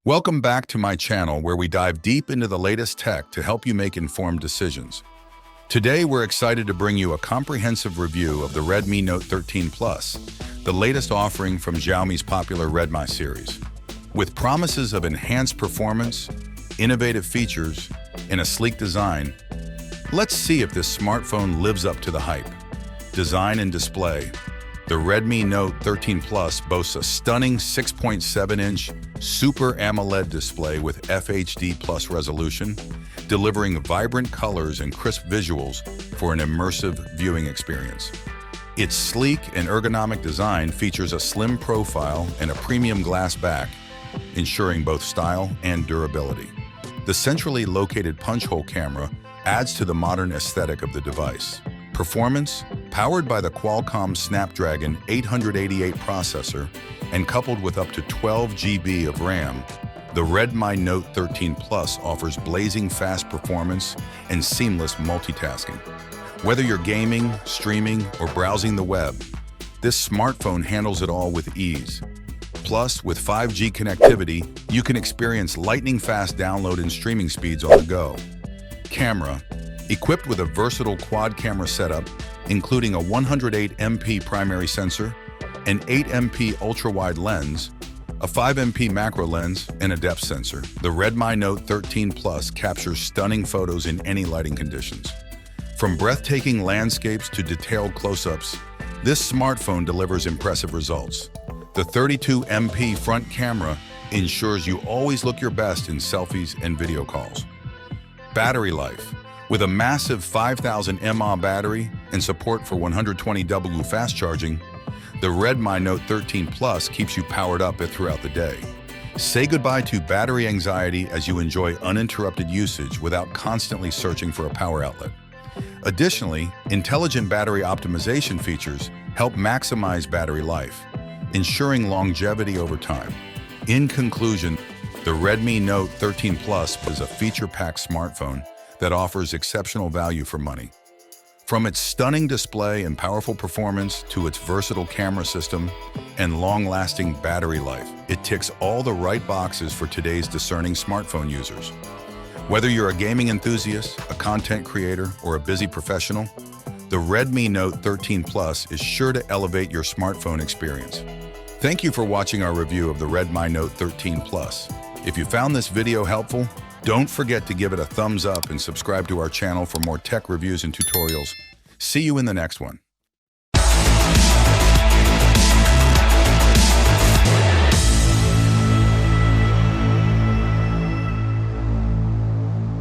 Welcome back to my channel where we dive deep into the latest tech to help you make informed decisions. Today we're excited to bring you a comprehensive review of the Redmi Note 13 Plus, the latest offering from Xiaomi's popular Redmi series. With promises of enhanced performance, innovative features, and a sleek design, let's see if this smartphone lives up to the hype. Design and display. The Redmi Note 13 Plus boasts a stunning 6.7-inch Super AMOLED display with FHD Plus resolution, delivering vibrant colors and crisp visuals for an immersive viewing experience. Its sleek and ergonomic design features a slim profile and a premium glass back, ensuring both style and durability. The centrally located punch-hole camera adds to the modern aesthetic of the device. Performance, powered by the Qualcomm Snapdragon 888 processor and coupled with up to 12 GB of RAM, the Redmi Note 13 Plus offers blazing fast performance and seamless multitasking. Whether you're gaming, streaming, or browsing the web, this smartphone handles it all with ease. Plus, with 5G connectivity, you can experience lightning-fast download and streaming speeds on the go. Camera. Equipped with a versatile quad-camera setup, including a 108MP primary sensor, an 8MP ultra-wide lens, a 5MP macro lens, and a depth sensor, the Redmi Note 13 Plus captures stunning photos in any lighting conditions. From breathtaking landscapes to detailed close-ups, this smartphone delivers impressive results. The 32MP front camera ensures you always look your best in selfies and video calls. Battery life. With a massive 5000 mAh battery and support for 120W fast charging, the Redmi Note 13 Plus keeps you powered up throughout the day. Say goodbye to battery anxiety as you enjoy uninterrupted usage without constantly searching for a power outlet. Additionally, intelligent battery optimization features help maximize battery life, ensuring longevity over time. In conclusion, the Redmi Note 13 Plus is a feature-packed smartphone that offers exceptional value for money. From its stunning display and powerful performance to its versatile camera system and long-lasting battery life, it ticks all the right boxes for today's discerning smartphone users. Whether you're a gaming enthusiast, a content creator, or a busy professional, the Redmi Note 13 Plus is sure to elevate your smartphone experience. Thank you for watching our review of the Redmi Note 13 Plus. If you found this video helpful, don't forget to give it a thumbs up and subscribe to our channel for more tech reviews and tutorials. See you in the next one.